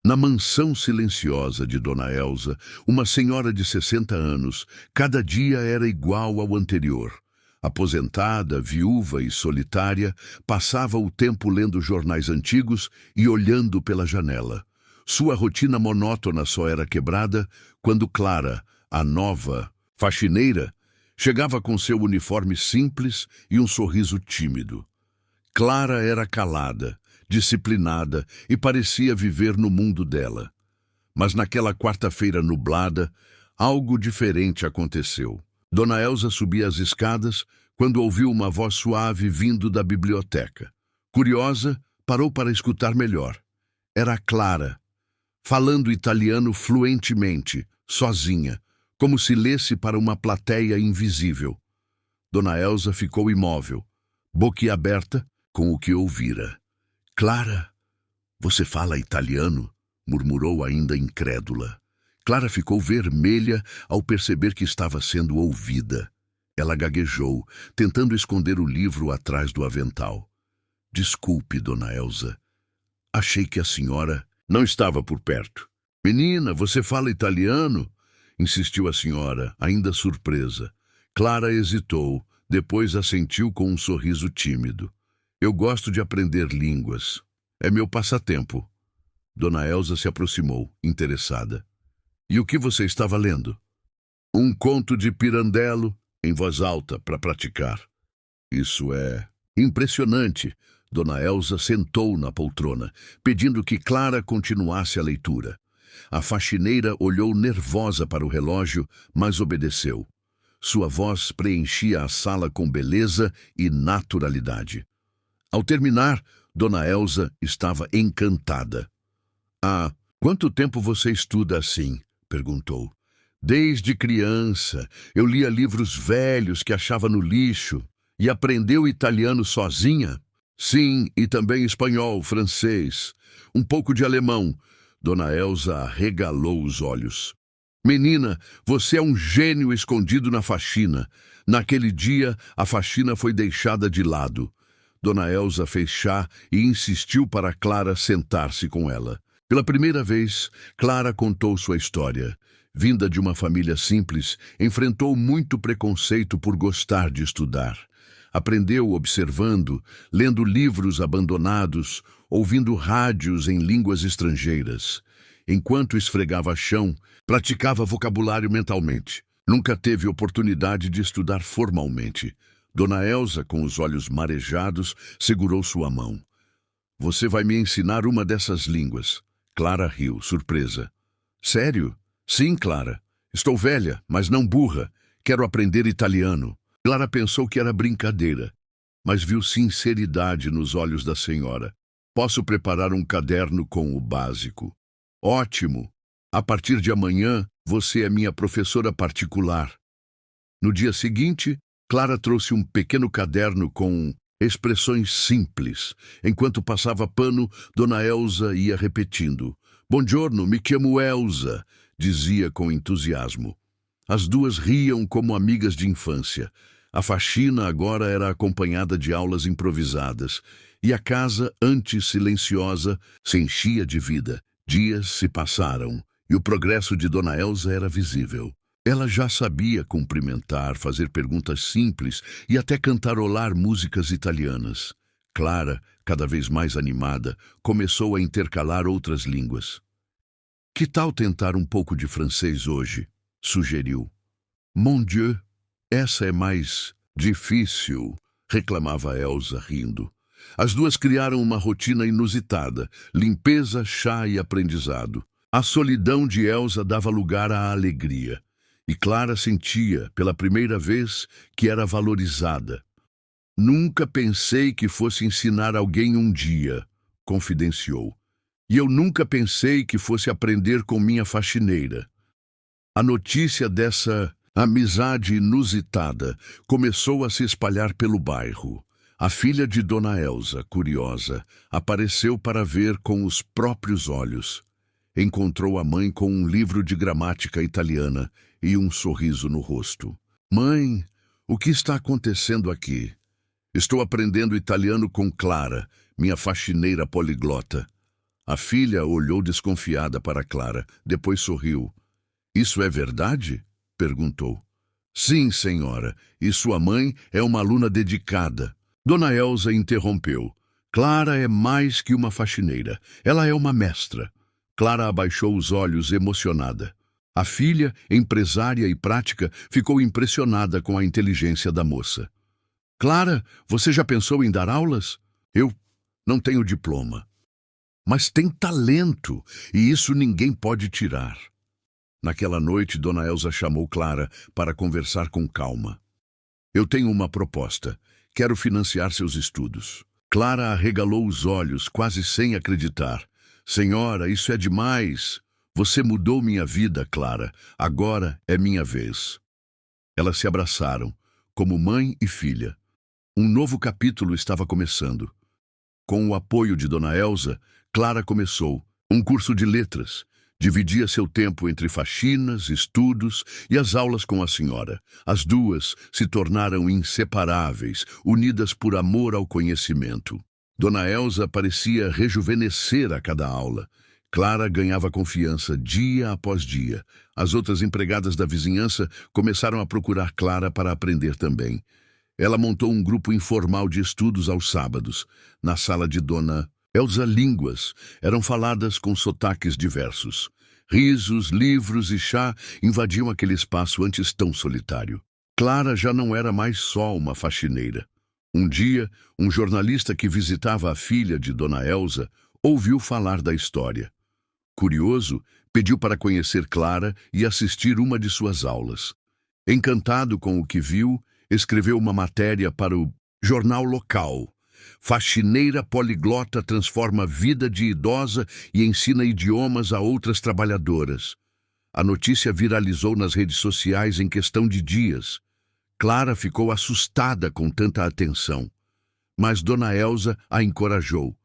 Na mansão silenciosa de Dona Elsa, uma senhora de 60 anos, cada dia era igual ao anterior. Aposentada, viúva e solitária, passava o tempo lendo jornais antigos e olhando pela janela. Sua rotina monótona só era quebrada quando Clara, a nova faxineira, chegava com seu uniforme simples e um sorriso tímido. Clara era calada, disciplinada e parecia viver no mundo dela. Mas naquela quarta-feira nublada, algo diferente aconteceu. Dona Elsa subia as escadas quando ouviu uma voz suave vindo da biblioteca. Curiosa, parou para escutar melhor. Era Clara, falando italiano fluentemente, sozinha, como se lesse para uma plateia invisível. Dona Elsa ficou imóvel, boquiaberta com o que ouvira. Clara, você fala italiano? Murmurou ainda incrédula. Clara ficou vermelha ao perceber que estava sendo ouvida. Ela gaguejou, tentando esconder o livro atrás do avental. Desculpe, Dona Elsa. Achei que a senhora não estava por perto. Menina, você fala italiano? Insistiu a senhora, ainda surpresa. Clara hesitou, depois assentiu com um sorriso tímido. Eu gosto de aprender línguas. É meu passatempo. Dona Elsa se aproximou, interessada. E o que você estava lendo? Um conto de Pirandello, em voz alta, para praticar. Isso é impressionante. Dona Elsa sentou na poltrona, pedindo que Clara continuasse a leitura. A faxineira olhou nervosa para o relógio, mas obedeceu. Sua voz preenchia a sala com beleza e naturalidade. Ao terminar, Dona Elsa estava encantada. Há quanto tempo você estuda assim? Perguntou. Desde criança, eu lia livros velhos que achava no lixo. E aprendeu italiano sozinha? Sim, e também espanhol, francês. Um pouco de alemão. Dona Elsa arregalou os olhos. Menina, você é um gênio escondido na faxina. Naquele dia, a faxina foi deixada de lado. Dona Elsa fez chá e insistiu para Clara sentar-se com ela. Pela primeira vez, Clara contou sua história. Vinda de uma família simples, enfrentou muito preconceito por gostar de estudar. Aprendeu observando, lendo livros abandonados, ouvindo rádios em línguas estrangeiras. Enquanto esfregava chão, praticava vocabulário mentalmente. Nunca teve oportunidade de estudar formalmente. Dona Elsa, com os olhos marejados, segurou sua mão. Você vai me ensinar uma dessas línguas. Clara riu, surpresa. Sério? Sim, Clara. Estou velha, mas não burra. Quero aprender italiano. Clara pensou que era brincadeira, mas viu sinceridade nos olhos da senhora. Posso preparar um caderno com o básico. Ótimo! A partir de amanhã, você é minha professora particular. No dia seguinte, Clara trouxe um pequeno caderno com expressões simples. Enquanto passava pano, Dona Elsa ia repetindo. Buongiorno, me chamo Elsa, dizia com entusiasmo. As duas riam como amigas de infância. A faxina agora era acompanhada de aulas improvisadas, e a casa, antes silenciosa, se enchia de vida. Dias se passaram, e o progresso de Dona Elsa era visível. Ela já sabia cumprimentar, fazer perguntas simples e até cantarolar músicas italianas. Clara, cada vez mais animada, começou a intercalar outras línguas. Que tal tentar um pouco de francês hoje? Sugeriu. Mon Dieu, essa é mais difícil, reclamava Elsa, rindo. As duas criaram uma rotina inusitada, limpeza, chá e aprendizado. A solidão de Elsa dava lugar à alegria, e Clara sentia, pela primeira vez, que era valorizada. Nunca pensei que fosse ensinar alguém um dia, confidenciou. E eu nunca pensei que fosse aprender com minha faxineira. A notícia dessa amizade inusitada começou a se espalhar pelo bairro. A filha de Dona Elsa, curiosa, apareceu para ver com os próprios olhos. Encontrou a mãe com um livro de gramática italiana e um sorriso no rosto. Mãe, o que está acontecendo aqui? Estou aprendendo italiano com Clara, minha faxineira poliglota. A filha olhou desconfiada para Clara, depois sorriu. Isso é verdade? Perguntou. Sim, senhora, e sua mãe é uma aluna dedicada. Dona Elsa interrompeu. Clara é mais que uma faxineira, ela é uma mestra. Clara abaixou os olhos emocionada. A filha, empresária e prática, ficou impressionada com a inteligência da moça. Clara, você já pensou em dar aulas? Eu não tenho diploma. Mas tem talento, e isso ninguém pode tirar. Naquela noite, Dona Elsa chamou Clara para conversar com calma. Eu tenho uma proposta. Quero financiar seus estudos. Clara arregalou os olhos, quase sem acreditar. Senhora, isso é demais. Você mudou minha vida, Clara. Agora é minha vez. Elas se abraçaram, como mãe e filha. Um novo capítulo estava começando. Com o apoio de Dona Elsa, Clara começou um curso de letras. Dividia seu tempo entre faxinas, estudos e as aulas com a senhora. As duas se tornaram inseparáveis, unidas por amor ao conhecimento. Dona Elsa parecia rejuvenescer a cada aula. Clara ganhava confiança dia após dia. As outras empregadas da vizinhança começaram a procurar Clara para aprender também. Ela montou um grupo informal de estudos aos sábados. Na sala de Dona Elsa, línguas eram faladas com sotaques diversos. Risos, livros e chá invadiam aquele espaço antes tão solitário. Clara já não era mais só uma faxineira. Um dia, um jornalista que visitava a filha de Dona Elsa ouviu falar da história. Curioso, pediu para conhecer Clara e assistir uma de suas aulas. Encantado com o que viu, escreveu uma matéria para o jornal local. Faxineira poliglota transforma vida de idosa e ensina idiomas a outras trabalhadoras. A notícia viralizou nas redes sociais em questão de dias. Clara ficou assustada com tanta atenção. Mas Dona Elsa a encorajou.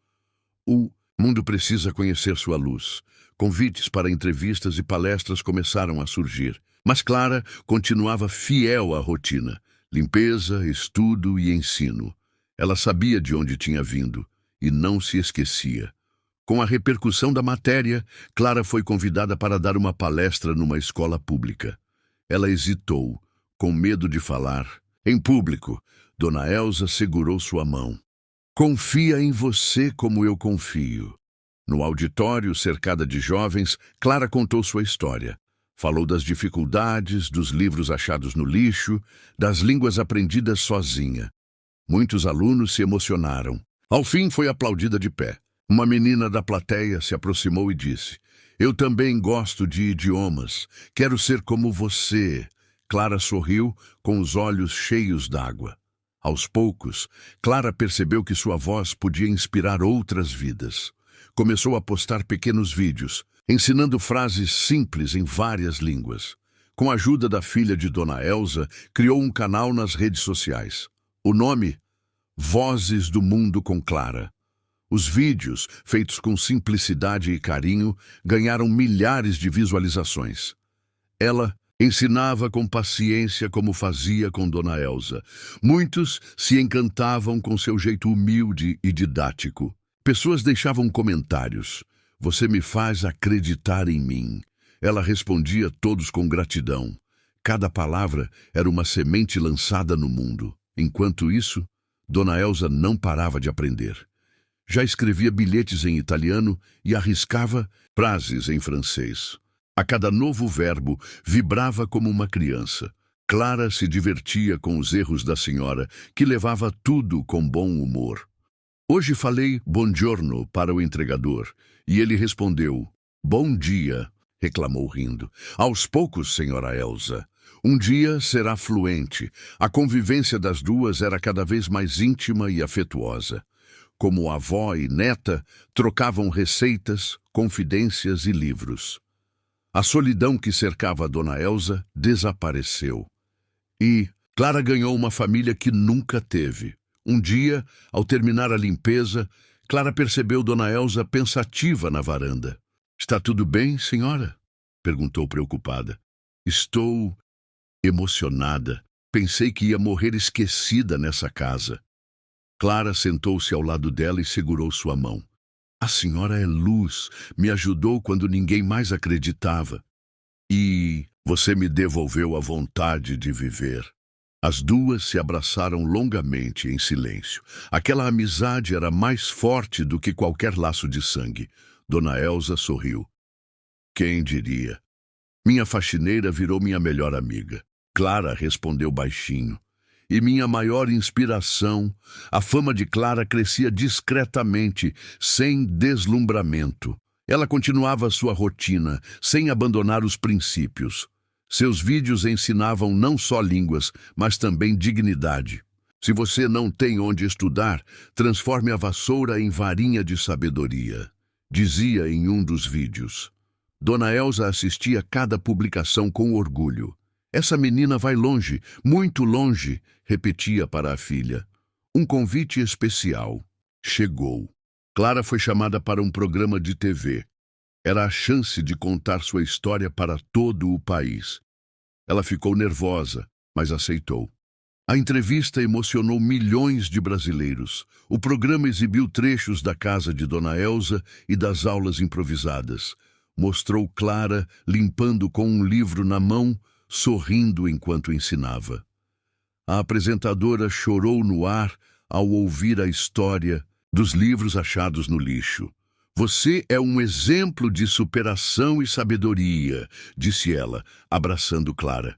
O mundo precisa conhecer sua luz. Convites para entrevistas e palestras começaram a surgir. Mas Clara continuava fiel à rotina. Limpeza, estudo e ensino. Ela sabia de onde tinha vindo e não se esquecia. Com a repercussão da matéria, Clara foi convidada para dar uma palestra numa escola pública. Ela hesitou, com medo de falar. Em público, Dona Elsa segurou sua mão. Confia em você como eu confio. No auditório, cercada de jovens, Clara contou sua história. Falou das dificuldades, dos livros achados no lixo, das línguas aprendidas sozinha. Muitos alunos se emocionaram. Ao fim, foi aplaudida de pé. Uma menina da plateia se aproximou e disse: Eu também gosto de idiomas. Quero ser como você. Clara sorriu, com os olhos cheios d'água. Aos poucos, Clara percebeu que sua voz podia inspirar outras vidas. Começou a postar pequenos vídeos, ensinando frases simples em várias línguas. Com a ajuda da filha de Dona Elsa, criou um canal nas redes sociais. O nome? Vozes do Mundo com Clara. Os vídeos, feitos com simplicidade e carinho, ganharam milhares de visualizações. Ela ensinava com paciência como fazia com Dona Elsa. Muitos se encantavam com seu jeito humilde e didático. Pessoas deixavam comentários. Você me faz acreditar em mim. Ela respondia todos com gratidão. Cada palavra era uma semente lançada no mundo. Enquanto isso, Dona Elsa não parava de aprender. Já escrevia bilhetes em italiano e arriscava frases em francês. A cada novo verbo, vibrava como uma criança. Clara se divertia com os erros da senhora, que levava tudo com bom humor. Hoje falei buongiorno para o entregador, e ele respondeu, bom dia, reclamou rindo. Aos poucos, senhora Elsa. Um dia será fluente. A convivência das duas era cada vez mais íntima e afetuosa. Como avó e neta, trocavam receitas, confidências e livros. A solidão que cercava a Dona Elsa desapareceu. E Clara ganhou uma família que nunca teve. Um dia, ao terminar a limpeza, Clara percebeu Dona Elsa pensativa na varanda. Está tudo bem, senhora? Perguntou preocupada. Estou emocionada. Pensei que ia morrer esquecida nessa casa. Clara sentou-se ao lado dela e segurou sua mão. A senhora é luz, me ajudou quando ninguém mais acreditava. E você me devolveu a vontade de viver. As duas se abraçaram longamente em silêncio. Aquela amizade era mais forte do que qualquer laço de sangue. Dona Elsa sorriu. Quem diria? Minha faxineira virou minha melhor amiga. Clara respondeu baixinho. E minha maior inspiração, a fama de Clara crescia discretamente, sem deslumbramento. Ela continuava sua rotina, sem abandonar os princípios. Seus vídeos ensinavam não só línguas, mas também dignidade. Se você não tem onde estudar, transforme a vassoura em varinha de sabedoria, dizia em um dos vídeos. Dona Elsa assistia a cada publicação com orgulho. Essa menina vai longe, muito longe, repetia para a filha. Um convite especial chegou. Clara foi chamada para um programa de TV. Era a chance de contar sua história para todo o país. Ela ficou nervosa, mas aceitou. A entrevista emocionou milhões de brasileiros. O programa exibiu trechos da casa de Dona Elsa e das aulas improvisadas. Mostrou Clara limpando com um livro na mão, sorrindo enquanto ensinava. A apresentadora chorou no ar ao ouvir a história dos livros achados no lixo. Você é um exemplo de superação e sabedoria, disse ela, abraçando Clara.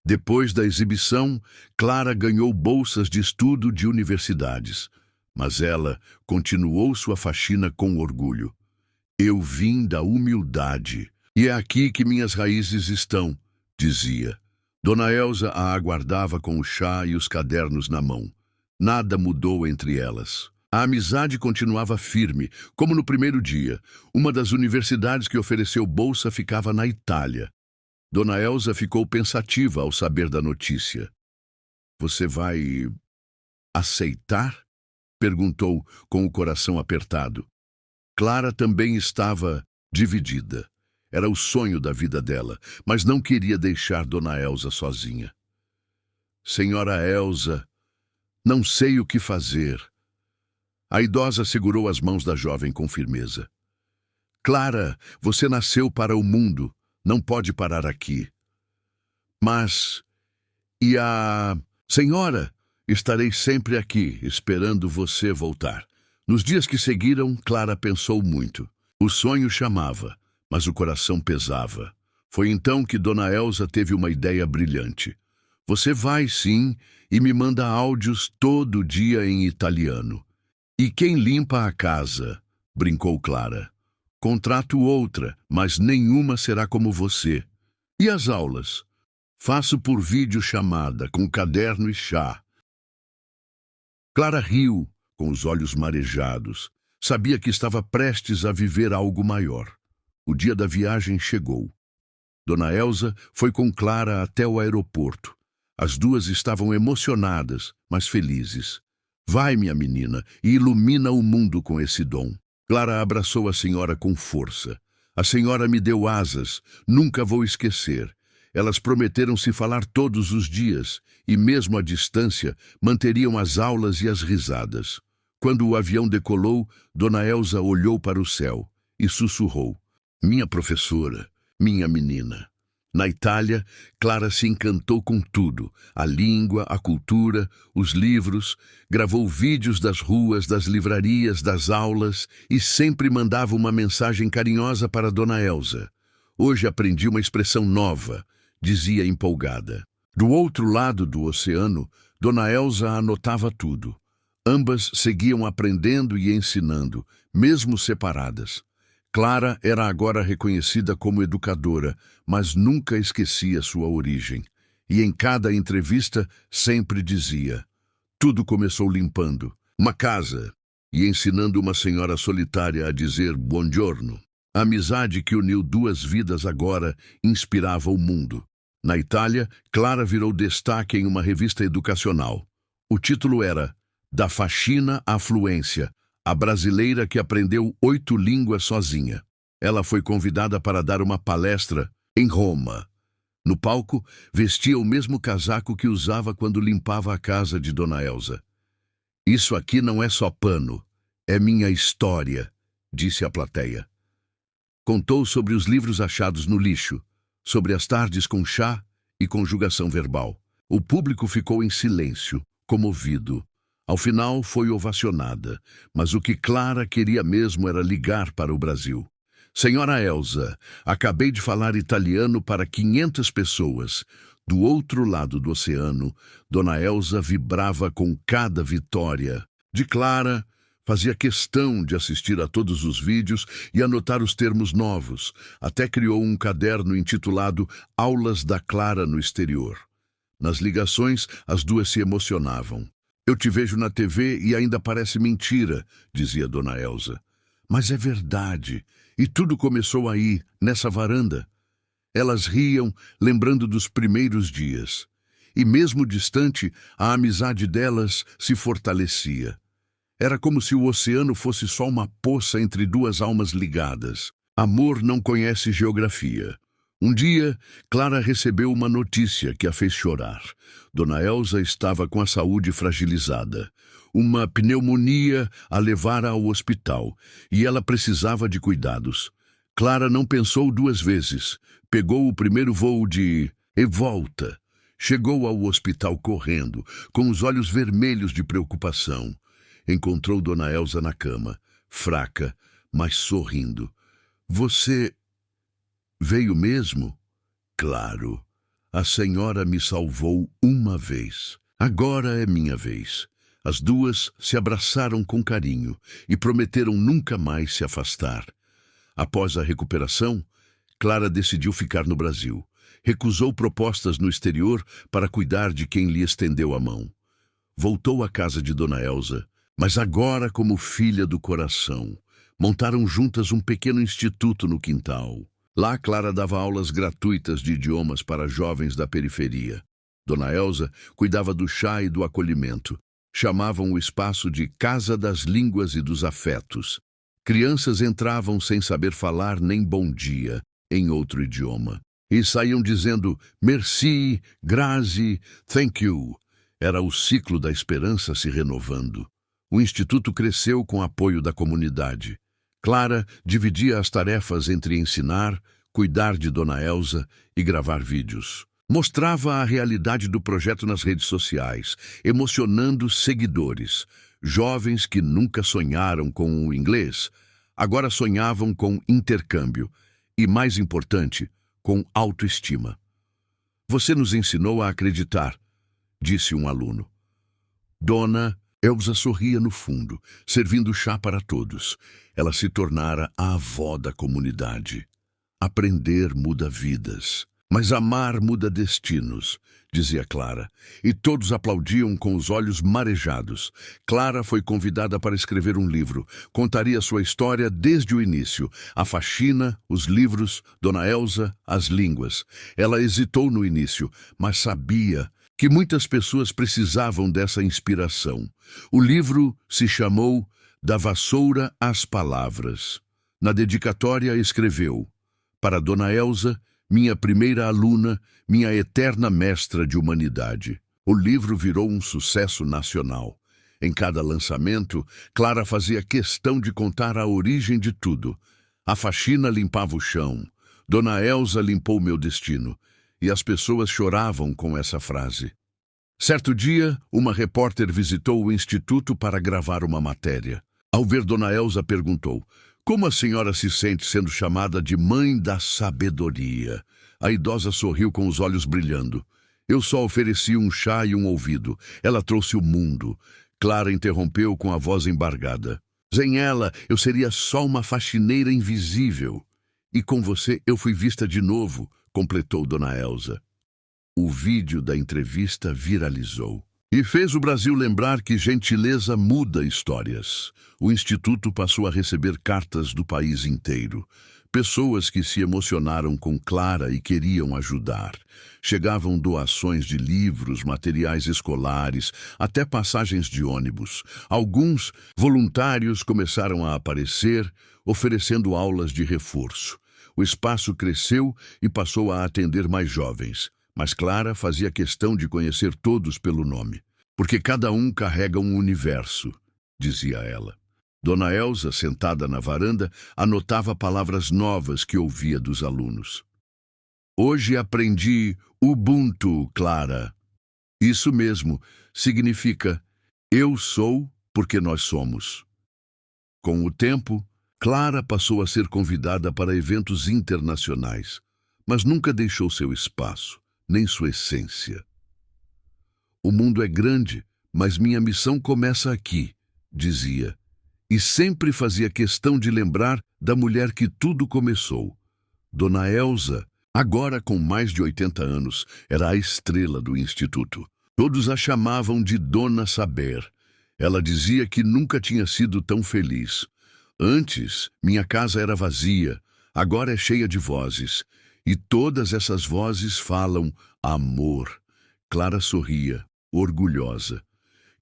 Depois da exibição, Clara ganhou bolsas de estudo de universidades, mas ela continuou sua faxina com orgulho. Eu vim da humildade, e é aqui que minhas raízes estão, dizia. Dona Elsa a aguardava com o chá e os cadernos na mão. Nada mudou entre elas. A amizade continuava firme, como no primeiro dia. Uma das universidades que ofereceu bolsa ficava na Itália. Dona Elsa ficou pensativa ao saber da notícia. Você vai aceitar? Perguntou com o coração apertado. Clara também estava dividida. Era o sonho da vida dela, mas não queria deixar Dona Elsa sozinha. Senhora Elsa, não sei o que fazer. A idosa segurou as mãos da jovem com firmeza. Clara, você nasceu para o mundo, não pode parar aqui. Mas, e a... Senhora, estarei sempre aqui, esperando você voltar. Nos dias que seguiram, Clara pensou muito. O sonho chamava, mas o coração pesava. Foi então que Dona Elsa teve uma ideia brilhante. Você vai, sim, e me manda áudios todo dia em italiano. E quem limpa a casa? Brincou Clara. Contrato outra, mas nenhuma será como você. E as aulas? Faço por videochamada, com caderno e chá. Clara riu, com os olhos marejados. Sabia que estava prestes a viver algo maior. O dia da viagem chegou. Dona Elsa foi com Clara até o aeroporto. As duas estavam emocionadas, mas felizes. Vai, minha menina, e ilumina o mundo com esse dom. Clara abraçou a senhora com força. A senhora me deu asas, nunca vou esquecer. Elas prometeram se falar todos os dias, e mesmo à distância, manteriam as aulas e as risadas. Quando o avião decolou, Dona Elsa olhou para o céu e sussurrou. Minha professora, minha menina. Na Itália, Clara se encantou com tudo, a língua, a cultura, os livros, gravou vídeos das ruas, das livrarias, das aulas e sempre mandava uma mensagem carinhosa para Dona Elsa. Hoje aprendi uma expressão nova, dizia empolgada. Do outro lado do oceano, Dona Elsa anotava tudo. Ambas seguiam aprendendo e ensinando, mesmo separadas. Clara era agora reconhecida como educadora, mas nunca esquecia sua origem. E em cada entrevista sempre dizia: tudo começou limpando uma casa e ensinando uma senhora solitária a dizer buongiorno. A amizade que uniu duas vidas agora inspirava o mundo. Na Itália, Clara virou destaque em uma revista educacional. O título era Da Faxina à Fluência, a brasileira que aprendeu 8 línguas sozinha. Ela foi convidada para dar uma palestra em Roma. No palco, vestia o mesmo casaco que usava quando limpava a casa de Dona Elsa. Isso aqui não é só pano, é minha história, disse à plateia. Contou sobre os livros achados no lixo, sobre as tardes com chá e conjugação verbal. O público ficou em silêncio, comovido. Ao final foi ovacionada, mas o que Clara queria mesmo era ligar para o Brasil. Senhora Elsa, acabei de falar italiano para 500 pessoas. Do outro lado do oceano, Dona Elsa vibrava com cada vitória. De Clara, fazia questão de assistir a todos os vídeos e anotar os termos novos. Até criou um caderno intitulado Aulas da Clara no Exterior. Nas ligações, as duas se emocionavam. Eu te vejo na TV e ainda parece mentira, dizia Dona Elsa. Mas é verdade. E tudo começou aí, nessa varanda. Elas riam, lembrando dos primeiros dias. E mesmo distante, a amizade delas se fortalecia. Era como se o oceano fosse só uma poça entre duas almas ligadas. Amor não conhece geografia. Um dia, Clara recebeu uma notícia que a fez chorar. Dona Elsa estava com a saúde fragilizada. Uma pneumonia a levara ao hospital e ela precisava de cuidados. Clara não pensou duas vezes. Pegou o primeiro voo de volta. Chegou ao hospital correndo, com os olhos vermelhos de preocupação. Encontrou Dona Elsa na cama, fraca, mas sorrindo. Você veio mesmo? Claro. A senhora me salvou uma vez. Agora é minha vez. As duas se abraçaram com carinho e prometeram nunca mais se afastar. Após a recuperação, Clara decidiu ficar no Brasil. Recusou propostas no exterior para cuidar de quem lhe estendeu a mão. Voltou à casa de Dona Elsa, mas agora como filha do coração. Montaram juntas um pequeno instituto no quintal. Lá, Clara dava aulas gratuitas de idiomas para jovens da periferia. Dona Elsa cuidava do chá e do acolhimento. Chamavam o espaço de Casa das Línguas e dos Afetos. Crianças entravam sem saber falar nem bom dia em outro idioma. E saíam dizendo merci, grazie, thank you. Era o ciclo da esperança se renovando. O instituto cresceu com apoio da comunidade. Clara dividia as tarefas entre ensinar, cuidar de Dona Elsa e gravar vídeos. Mostrava a realidade do projeto nas redes sociais, emocionando seguidores. Jovens que nunca sonharam com o inglês, agora sonhavam com intercâmbio e, mais importante, com autoestima. Você nos ensinou a acreditar, disse um aluno. Dona Elsa sorria no fundo, servindo chá para todos. Ela se tornara a avó da comunidade. Aprender muda vidas, mas amar muda destinos, dizia Clara. E todos aplaudiam com os olhos marejados. Clara foi convidada para escrever um livro. Contaria sua história desde o início. A faxina, os livros, Dona Elsa, as línguas. Ela hesitou no início, mas sabia que muitas pessoas precisavam dessa inspiração. O livro se chamou Da Vassoura às Palavras. Na dedicatória escreveu: para Dona Elsa, minha primeira aluna, minha eterna mestra de humanidade. O livro virou um sucesso nacional. Em cada lançamento, Clara fazia questão de contar a origem de tudo. A faxina limpava o chão. Dona Elsa limpou meu destino. E as pessoas choravam com essa frase. Certo dia, uma repórter visitou o instituto para gravar uma matéria. Ao ver Dona Elsa, perguntou: como a senhora se sente sendo chamada de mãe da sabedoria? A idosa sorriu com os olhos brilhando. Eu só ofereci um chá e um ouvido. Ela trouxe o mundo. Clara interrompeu com a voz embargada. Sem ela, eu seria só uma faxineira invisível. E com você eu fui vista de novo, completou Dona Elsa. O vídeo da entrevista viralizou e fez o Brasil lembrar que gentileza muda histórias. O Instituto passou a receber cartas do país inteiro. Pessoas que se emocionaram com Clara e queriam ajudar. Chegavam doações de livros, materiais escolares, até passagens de ônibus. Alguns voluntários começaram a aparecer, oferecendo aulas de reforço. O espaço cresceu e passou a atender mais jovens. Mas Clara fazia questão de conhecer todos pelo nome. Porque cada um carrega um universo, dizia ela. Dona Elza, sentada na varanda, anotava palavras novas que ouvia dos alunos. Hoje aprendi Ubuntu, Clara. Isso mesmo, significa eu sou porque nós somos. Com o tempo, Clara passou a ser convidada para eventos internacionais, mas nunca deixou seu espaço, nem sua essência. O mundo é grande, mas minha missão começa aqui, dizia, e sempre fazia questão de lembrar da mulher que tudo começou. Dona Elza, agora com mais de 80 anos, era a estrela do instituto. Todos a chamavam de Dona Saber. Ela dizia que nunca tinha sido tão feliz. Antes, minha casa era vazia, agora é cheia de vozes. E todas essas vozes falam amor. Clara sorria, orgulhosa.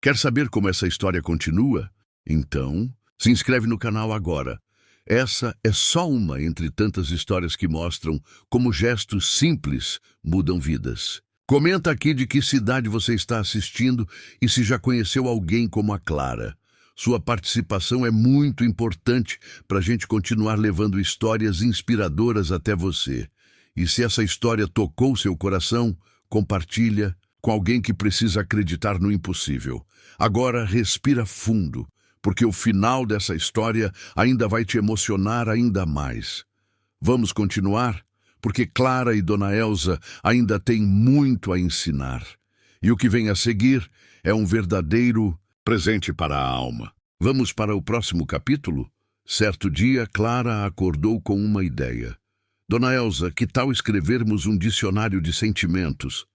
Quer saber como essa história continua? Então, se inscreve no canal agora. Essa é só uma entre tantas histórias que mostram como gestos simples mudam vidas. Comenta aqui de que cidade você está assistindo e se já conheceu alguém como a Clara. Sua participação é muito importante para a gente continuar levando histórias inspiradoras até você. E se essa história tocou seu coração, compartilha com alguém que precisa acreditar no impossível. Agora respira fundo, porque o final dessa história ainda vai te emocionar ainda mais. Vamos continuar? Porque Clara e Dona Elza ainda têm muito a ensinar. E o que vem a seguir é um verdadeiro presente para a alma. Vamos para o próximo capítulo? Certo dia, Clara acordou com uma ideia. Dona Elza, que tal escrevermos um dicionário de sentimentos?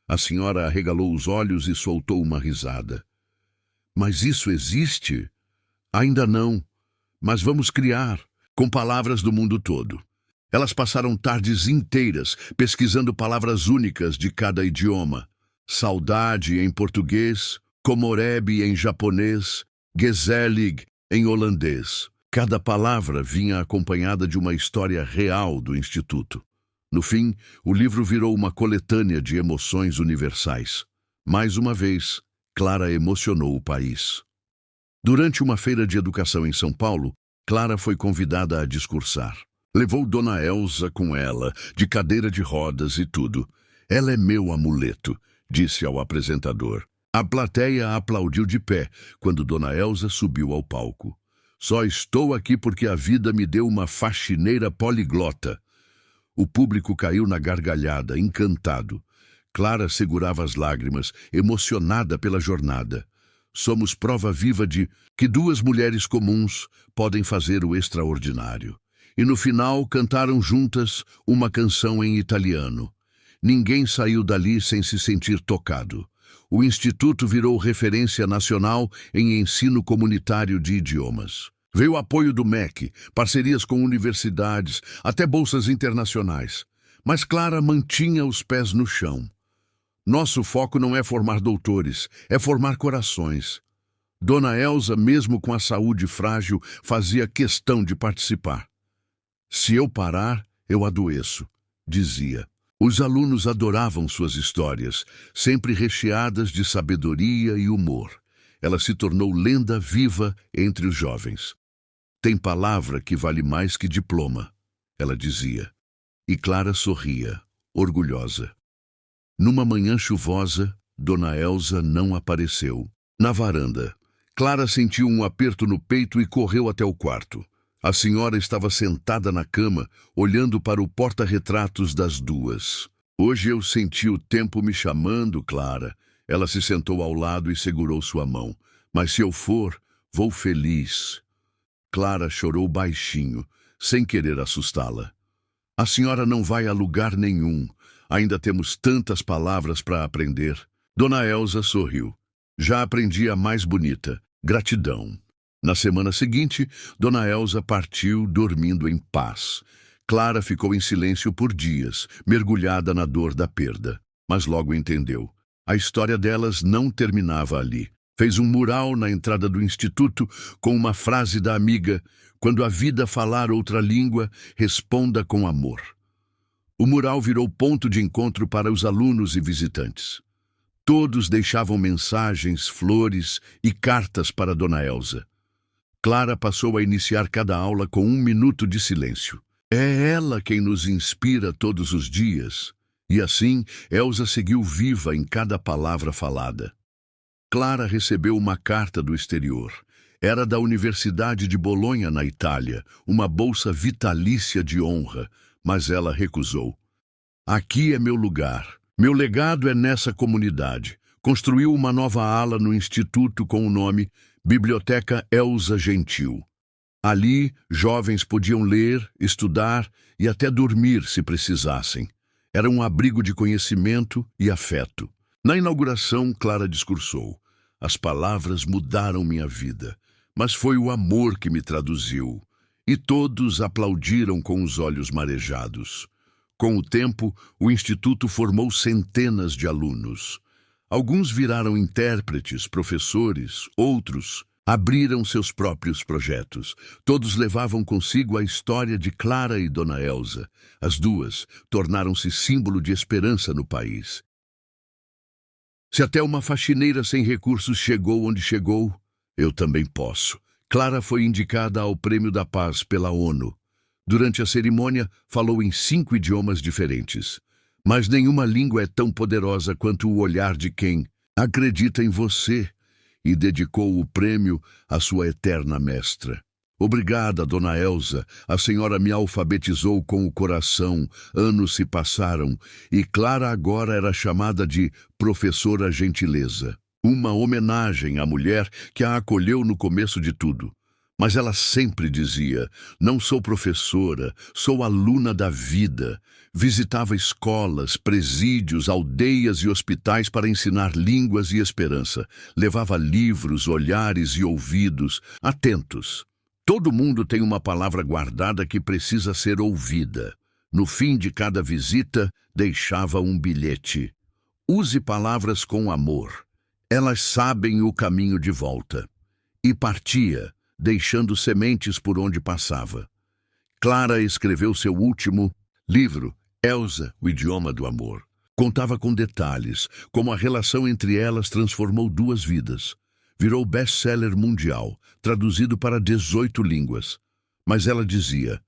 A senhora arregalou os olhos e soltou uma risada. Mas isso existe? Ainda não, mas vamos criar, com palavras do mundo todo. Elas passaram tardes inteiras pesquisando palavras únicas de cada idioma. Saudade em português, komorebi em japonês, gezellig em holandês. Cada palavra vinha acompanhada de uma história real do Instituto. No fim, o livro virou uma coletânea de emoções universais. Mais uma vez, Clara emocionou o país. Durante uma feira de educação em São Paulo, Clara foi convidada a discursar. Levou Dona Elza com ela, de cadeira de rodas e tudo. Ela é meu amuleto, disse ao apresentador. A plateia aplaudiu de pé quando Dona Elza subiu ao palco. Só estou aqui porque a vida me deu uma faxineira poliglota. O público caiu na gargalhada, encantado. Clara segurava as lágrimas, emocionada pela jornada. Somos prova viva de que duas mulheres comuns podem fazer o extraordinário. E no final cantaram juntas uma canção em italiano. Ninguém saiu dali sem se sentir tocado. O Instituto virou referência nacional em ensino comunitário de idiomas. Veio apoio do MEC, parcerias com universidades, até bolsas internacionais. Mas Clara mantinha os pés no chão. Nosso foco não é formar doutores, é formar corações. Dona Elza, mesmo com a saúde frágil, fazia questão de participar. Se eu parar, eu adoeço, dizia. Os alunos adoravam suas histórias, sempre recheadas de sabedoria e humor. Ela se tornou lenda viva entre os jovens. Tem palavra que vale mais que diploma, ela dizia. E Clara sorria, orgulhosa. Numa manhã chuvosa, Dona Elza não apareceu. Na varanda, Clara sentiu um aperto no peito e correu até o quarto. A senhora estava sentada na cama, olhando para o porta-retratos das duas. Hoje eu senti o tempo me chamando, Clara. Ela se sentou ao lado e segurou sua mão. Mas se eu for, vou feliz. Clara chorou baixinho, sem querer assustá-la. A senhora não vai a lugar nenhum. Ainda temos tantas palavras para aprender. Dona Elza sorriu. Já aprendi a mais bonita, gratidão. Na semana seguinte, Dona Elza partiu dormindo em paz. Clara ficou em silêncio por dias, mergulhada na dor da perda. Mas logo entendeu. A história delas não terminava ali. Fez um mural na entrada do instituto com uma frase da amiga: "Quando a vida falar outra língua, responda com amor." O mural virou ponto de encontro para os alunos e visitantes. Todos deixavam mensagens, flores e cartas para Dona Elza. Clara passou a iniciar cada aula com 1 minuto de silêncio. É ela quem nos inspira todos os dias. E assim, Elsa seguiu viva em cada palavra falada. Clara recebeu uma carta do exterior. Era da Universidade de Bolonha, na Itália, uma bolsa vitalícia de honra, mas ela recusou. Aqui é meu lugar. Meu legado é nessa comunidade. Construiu uma nova ala no instituto com o nome Biblioteca Elsa Gentil. Ali, jovens podiam ler, estudar e até dormir se precisassem. Era um abrigo de conhecimento e afeto. Na inauguração, Clara discursou. As palavras mudaram minha vida, mas foi o amor que me traduziu. E todos aplaudiram com os olhos marejados. Com o tempo, o Instituto formou centenas de alunos. Alguns viraram intérpretes, professores, outros abriram seus próprios projetos. Todos levavam consigo a história de Clara e Dona Elsa. As duas tornaram-se símbolo de esperança no país. Se até uma faxineira sem recursos chegou onde chegou, eu também posso. Clara foi indicada ao Prêmio da Paz pela ONU. Durante a cerimônia, falou em 5 idiomas diferentes. Mas nenhuma língua é tão poderosa quanto o olhar de quem acredita em você, e dedicou o prêmio à sua eterna mestra. Obrigada, Dona Elsa. A senhora me alfabetizou com o coração. Anos se passaram e Clara agora era chamada de Professora Gentileza. Uma homenagem à mulher que a acolheu no começo de tudo. Mas ela sempre dizia, não sou professora, sou aluna da vida. Visitava escolas, presídios, aldeias e hospitais para ensinar línguas e esperança. Levava livros, olhares e ouvidos atentos. Todo mundo tem uma palavra guardada que precisa ser ouvida. No fim de cada visita, deixava um bilhete. Use palavras com amor. Elas sabem o caminho de volta. E partia, deixando sementes por onde passava. Clara escreveu seu último livro, Elsa, o Idioma do Amor. Contava com detalhes, como a relação entre elas transformou 2 vidas. Virou best-seller mundial, traduzido para 18 línguas. Mas ela dizia,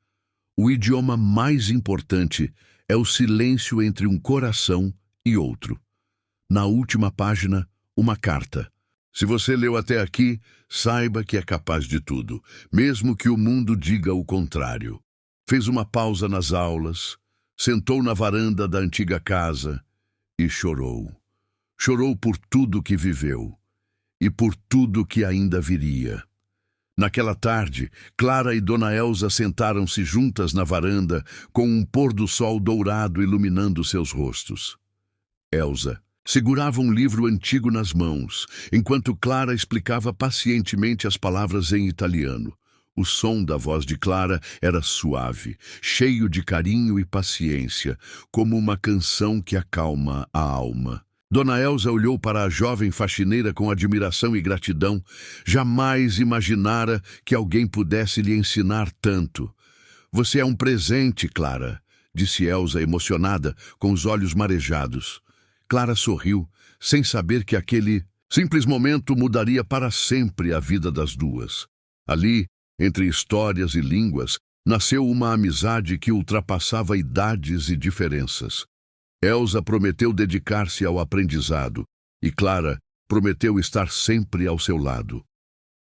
o idioma mais importante é o silêncio entre um coração e outro. Na última página, uma carta. Se você leu até aqui, saiba que é capaz de tudo, mesmo que o mundo diga o contrário. Fez uma pausa nas aulas, sentou na varanda da antiga casa e chorou. Chorou por tudo que viveu e por tudo que ainda viria. Naquela tarde, Clara e Dona Elsa sentaram-se juntas na varanda, com um pôr do sol dourado iluminando seus rostos. Elsa segurava um livro antigo nas mãos, enquanto Clara explicava pacientemente as palavras em italiano. O som da voz de Clara era suave, cheio de carinho e paciência, como uma canção que acalma a alma. Dona Elsa olhou para a jovem faxineira com admiração e gratidão. Jamais imaginara que alguém pudesse lhe ensinar tanto. Você é um presente, Clara, disse Elsa emocionada, com os olhos marejados. Clara sorriu, sem saber que aquele simples momento mudaria para sempre a vida das duas. Ali, entre histórias e línguas, nasceu uma amizade que ultrapassava idades e diferenças. Elsa prometeu dedicar-se ao aprendizado e Clara prometeu estar sempre ao seu lado.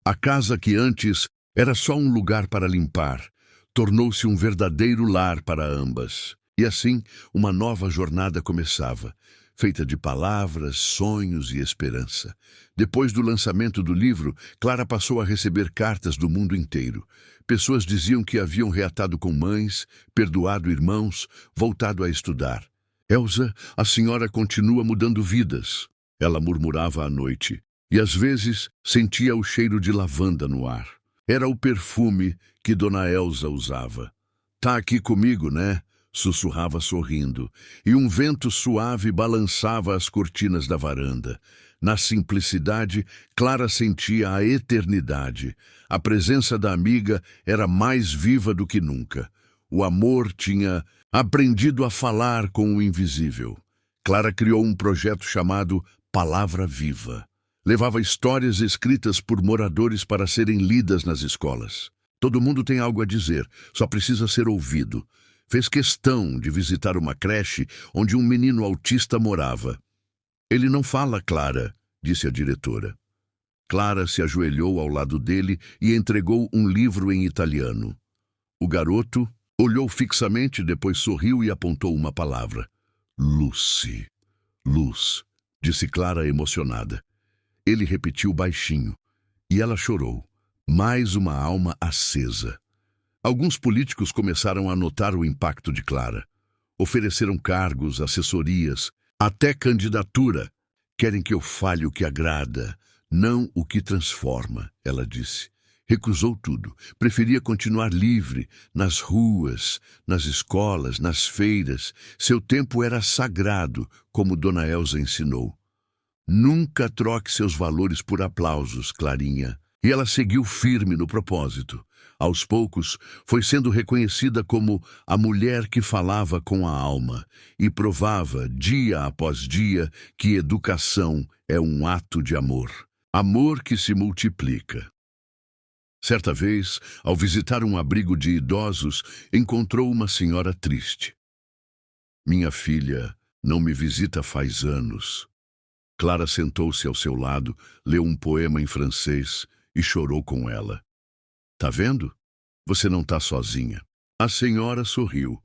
A casa que antes era só um lugar para limpar, tornou-se um verdadeiro lar para ambas. E assim, uma nova jornada começava, feita de palavras, sonhos e esperança. Depois do lançamento do livro, Clara passou a receber cartas do mundo inteiro. Pessoas diziam que haviam reatado com mães, perdoado irmãos, voltado a estudar. Elsa, a senhora continua mudando vidas, ela murmurava à noite, e às vezes sentia o cheiro de lavanda no ar. Era o perfume que Dona Elsa usava. Tá aqui comigo, né? Sussurrava sorrindo, e um vento suave balançava as cortinas da varanda. Na simplicidade, Clara sentia a eternidade. A presença da amiga era mais viva do que nunca. O amor tinha aprendido a falar com o invisível. Clara criou um projeto chamado Palavra Viva. Levava histórias escritas por moradores para serem lidas nas escolas. Todo mundo tem algo a dizer, só precisa ser ouvido. Fez questão de visitar uma creche onde um menino autista morava. Ele não fala, Clara, disse a diretora. Clara se ajoelhou ao lado dele e entregou um livro em italiano. O garoto olhou fixamente, depois sorriu e apontou uma palavra. Lucy. Luz, disse Clara emocionada. Ele repetiu baixinho, e ela chorou. Mais uma alma acesa. Alguns políticos começaram a notar o impacto de Clara. Ofereceram cargos, assessorias, até candidatura. Querem que eu fale o que agrada, não o que transforma, ela disse. Recusou tudo. Preferia continuar livre, nas ruas, nas escolas, nas feiras. Seu tempo era sagrado, como Dona Elsa ensinou. Nunca troque seus valores por aplausos, Clarinha. E ela seguiu firme no propósito. Aos poucos, foi sendo reconhecida como a mulher que falava com a alma e provava, dia após dia, que educação é um ato de amor. Amor que se multiplica. Certa vez, ao visitar um abrigo de idosos, encontrou uma senhora triste. Minha filha não me visita faz anos. Clara sentou-se ao seu lado, leu um poema em francês e chorou com ela. Tá vendo? Você não tá sozinha. A senhora sorriu.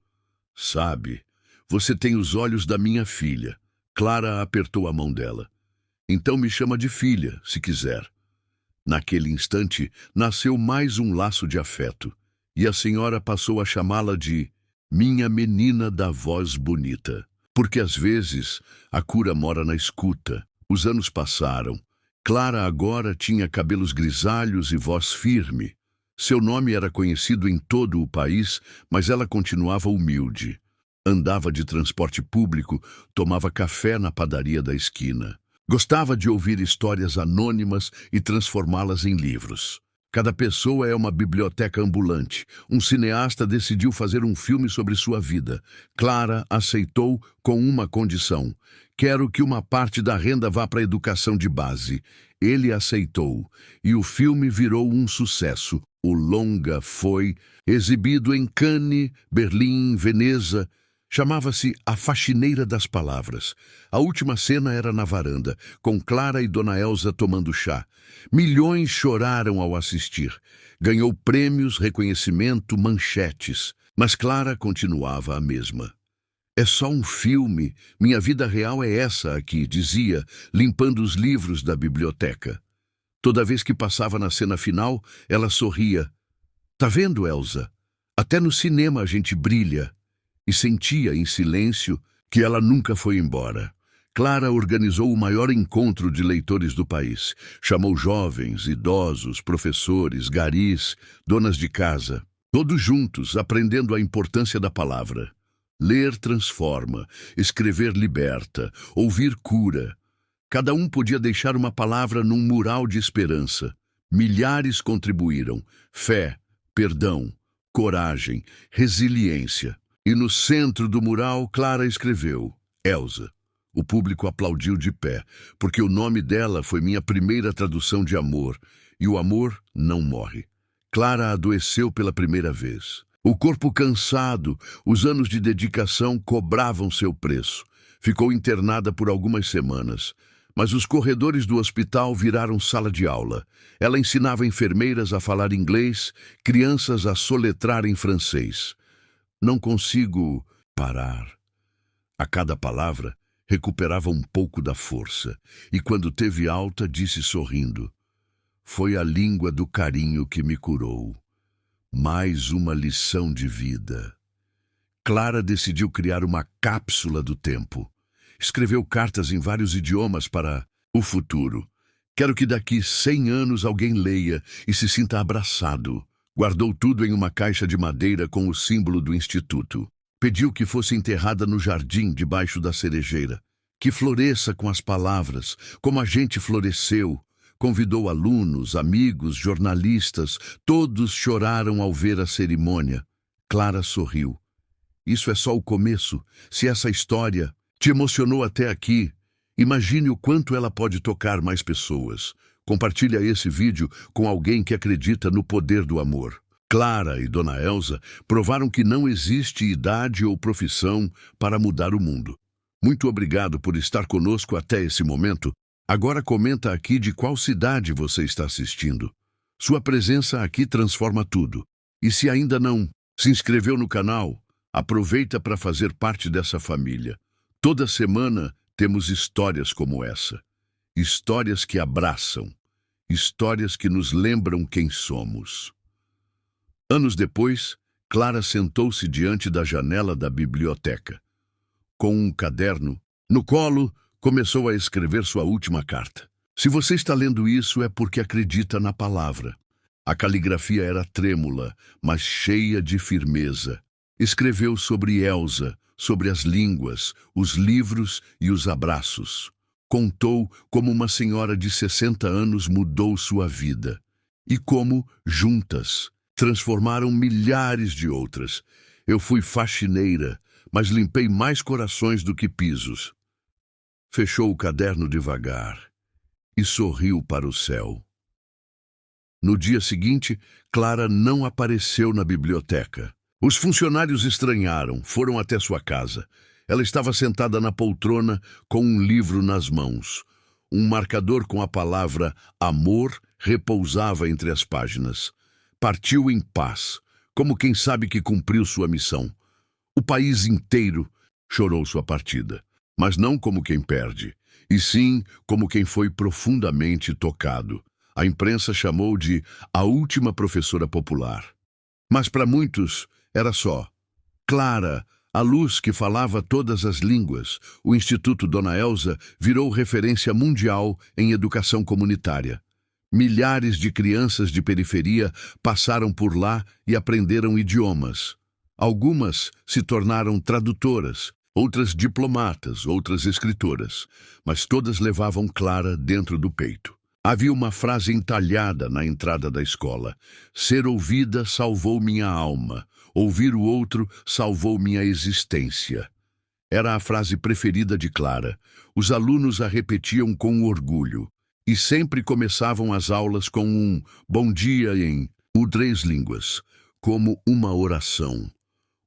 Sabe, você tem os olhos da minha filha. Clara apertou a mão dela. Então me chama de filha, se quiser. Naquele instante, nasceu mais um laço de afeto, e a senhora passou a chamá-la de minha menina da voz bonita. Porque às vezes a cura mora na escuta. Os anos passaram. Clara agora tinha cabelos grisalhos e voz firme. Seu nome era conhecido em todo o país, mas ela continuava humilde. Andava de transporte público, tomava café na padaria da esquina. Gostava de ouvir histórias anônimas e transformá-las em livros. Cada pessoa é uma biblioteca ambulante. Um cineasta decidiu fazer um filme sobre sua vida. Clara aceitou com uma condição. Quero que uma parte da renda vá para a educação de base. Ele aceitou, e o filme virou um sucesso. O longa foi exibido em Cannes, Berlim, Veneza. Chamava-se A Faxineira das Palavras. A última cena era na varanda, com Clara e Dona Elsa tomando chá. Milhões choraram ao assistir. Ganhou prêmios, reconhecimento, manchetes. Mas Clara continuava a mesma. É só um filme. Minha vida real é essa aqui, dizia, limpando os livros da biblioteca. Toda vez que passava na cena final, ela sorria. Tá vendo, Elsa? Até no cinema a gente brilha. E sentia em silêncio que ela nunca foi embora. Clara organizou o maior encontro de leitores do país. Chamou jovens, idosos, professores, garis, donas de casa. Todos juntos, aprendendo a importância da palavra. Ler transforma, escrever liberta, ouvir cura. Cada um podia deixar uma palavra num mural de esperança. Milhares contribuíram. Fé, perdão, coragem, resiliência. E no centro do mural, Clara escreveu, Elsa. O público aplaudiu de pé, porque o nome dela foi minha primeira tradução de amor, e o amor não morre. Clara adoeceu pela primeira vez. O corpo cansado, os anos de dedicação cobravam seu preço. Ficou internada por algumas semanas, mas os corredores do hospital viraram sala de aula. Ela ensinava enfermeiras a falar inglês, crianças a soletrar em francês. Não consigo parar. A cada palavra, recuperava um pouco da força, e quando teve alta, disse sorrindo, foi a língua do carinho que me curou. Mais uma lição de vida. Clara decidiu criar uma cápsula do tempo. Escreveu cartas em vários idiomas para o futuro. Quero que daqui 100 anos alguém leia e se sinta abraçado. Guardou tudo em uma caixa de madeira com o símbolo do instituto. Pediu que fosse enterrada no jardim debaixo da cerejeira. Que floresça com as palavras, como a gente floresceu. Convidou alunos, amigos, jornalistas. Todos choraram ao ver a cerimônia. Clara sorriu. Isso é só o começo. Se essa história te emocionou até aqui, Imagine o quanto ela pode tocar mais pessoas. Compartilhe esse vídeo com alguém que acredita no poder do amor. Clara e Dona Elsa provaram que não existe idade ou profissão para mudar o mundo. Muito obrigado por estar conosco até esse momento. Agora comenta aqui de qual cidade você está assistindo. Sua presença aqui transforma tudo. E se ainda não se inscreveu no canal, aproveita para fazer parte dessa família. Toda semana temos histórias como essa. Histórias que abraçam. Histórias que nos lembram quem somos. Anos depois, Clara sentou-se diante da janela da biblioteca. Com um caderno no colo, começou a escrever sua última carta. Se você está lendo isso, é porque acredita na palavra. A caligrafia era trêmula, mas cheia de firmeza. Escreveu sobre Elsa, sobre as línguas, os livros e os abraços. Contou como uma senhora de 60 anos mudou sua vida. E como, juntas, transformaram milhares de outras. Eu fui faxineira, mas limpei mais corações do que pisos. Fechou o caderno devagar e sorriu para o céu. No dia seguinte, Clara não apareceu na biblioteca. Os funcionários estranharam, foram até sua casa. Ela estava sentada na poltrona com um livro nas mãos. Um marcador com a palavra amor repousava entre as páginas. Partiu em paz, como quem sabe que cumpriu sua missão. O país inteiro chorou sua partida, mas não como quem perde, e sim como quem foi profundamente tocado. A imprensa chamou de a última professora popular. Mas para muitos era só Clara, a luz que falava todas as línguas. O Instituto Dona Elsa virou referência mundial em educação comunitária. Milhares de crianças de periferia passaram por lá e aprenderam idiomas. Algumas se tornaram tradutoras, outras diplomatas, outras escritoras, mas todas levavam Clara dentro do peito. Havia uma frase entalhada na entrada da escola: ser ouvida salvou minha alma, ouvir o outro salvou minha existência. Era a frase preferida de Clara. Os alunos a repetiam com orgulho. E sempre começavam as aulas com um bom dia em 3 línguas, como uma oração.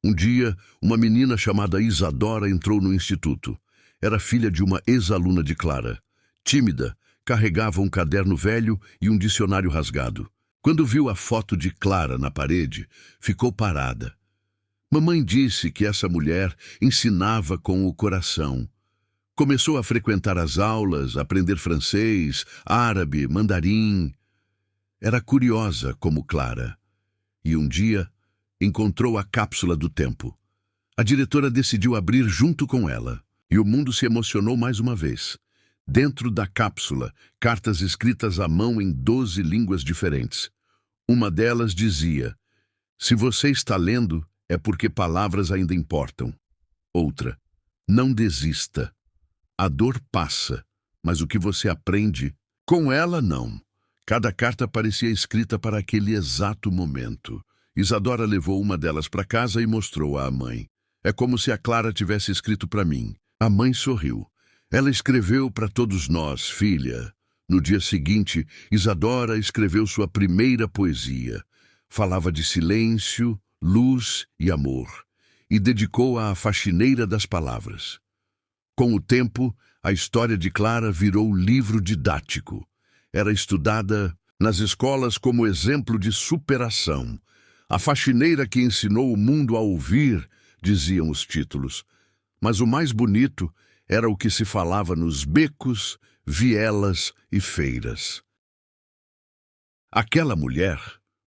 Um dia, uma menina chamada Isadora entrou no instituto. Era filha de uma ex-aluna de Clara. Tímida, carregava um caderno velho e um dicionário rasgado. Quando viu a foto de Clara na parede, ficou parada. Mamãe disse que essa mulher ensinava com o coração. Começou a frequentar as aulas, aprender francês, árabe, mandarim. Era curiosa como Clara. E um dia encontrou a cápsula do tempo. A diretora decidiu abrir junto com ela. E o mundo se emocionou mais uma vez. Dentro da cápsula, cartas escritas à mão em 12 línguas diferentes. Uma delas dizia: se você está lendo, é porque palavras ainda importam. Outra: não desista. A dor passa, mas o que você aprende, com ela não. Cada carta parecia escrita para aquele exato momento. Isadora levou uma delas para casa e mostrou-a à mãe. É como se a Clara tivesse escrito para mim. A mãe sorriu. Ela escreveu para todos nós, filha. No dia seguinte, Isadora escreveu sua primeira poesia. Falava de silêncio, luz e amor. E dedicou-a à faxineira das palavras. Com o tempo, a história de Clara virou livro didático. Era estudada nas escolas como exemplo de superação. A faxineira que ensinou o mundo a ouvir, diziam os títulos. Mas o mais bonito era o que se falava nos becos, vielas e feiras. Aquela mulher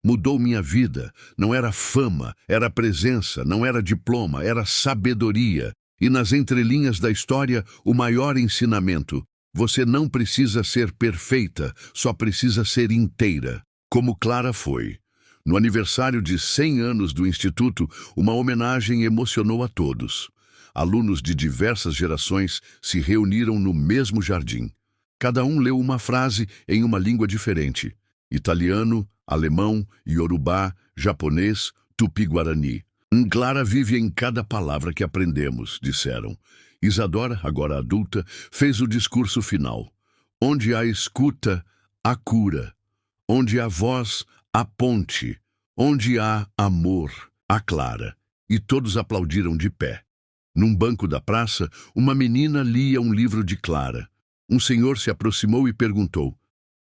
mudou minha vida. Não era fama, era presença, não era diploma, era sabedoria. E nas entrelinhas da história, o maior ensinamento: você não precisa ser perfeita, só precisa ser inteira, como Clara foi. No aniversário de 100 anos do Instituto, uma homenagem emocionou a todos. Alunos de diversas gerações se reuniram no mesmo jardim. Cada um leu uma frase em uma língua diferente: italiano, alemão, iorubá, japonês, tupi-guarani. Clara vive em cada palavra que aprendemos, disseram. Isadora, agora adulta, fez o discurso final. Onde há escuta, há cura. Onde há voz, há ponte. Onde há amor, há Clara. E todos aplaudiram de pé. Num banco da praça, uma menina lia um livro de Clara. Um senhor se aproximou e perguntou: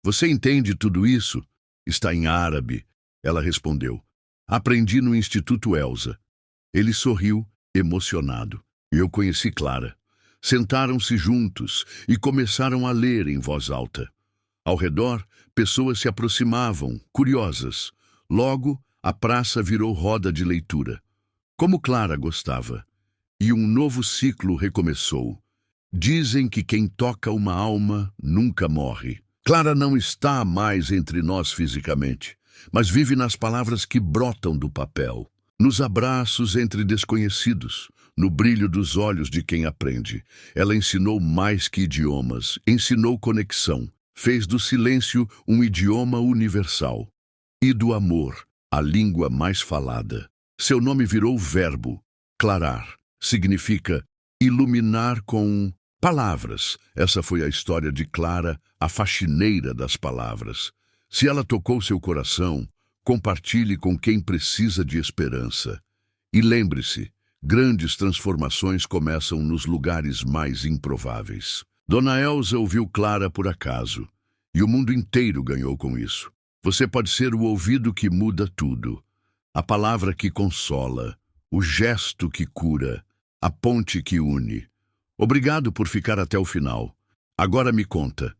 "Você entende tudo isso?" "Está em árabe", ela respondeu. "Aprendi no Instituto Elsa." Ele sorriu, emocionado. Eu conheci Clara. Sentaram-se juntos e começaram a ler em voz alta. Ao redor, pessoas se aproximavam, curiosas. Logo, a praça virou roda de leitura. Como Clara gostava. E um novo ciclo recomeçou. Dizem que quem toca uma alma nunca morre. Clara não está mais entre nós fisicamente, mas vive nas palavras que brotam do papel, nos abraços entre desconhecidos, no brilho dos olhos de quem aprende. Ela ensinou mais que idiomas, ensinou conexão, fez do silêncio um idioma universal. E do amor, a língua mais falada. Seu nome virou verbo, clarar. Significa iluminar com palavras. Essa foi a história de Clara, a faxineira das palavras. Se ela tocou seu coração, compartilhe com quem precisa de esperança. E lembre-se, grandes transformações começam nos lugares mais improváveis. Dona Elsa ouviu Clara por acaso, e o mundo inteiro ganhou com isso. Você pode ser o ouvido que muda tudo, a palavra que consola, o gesto que cura, a ponte que une. Obrigado por ficar até o final. Agora me conta,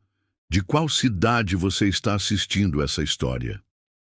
de qual cidade você está assistindo essa história?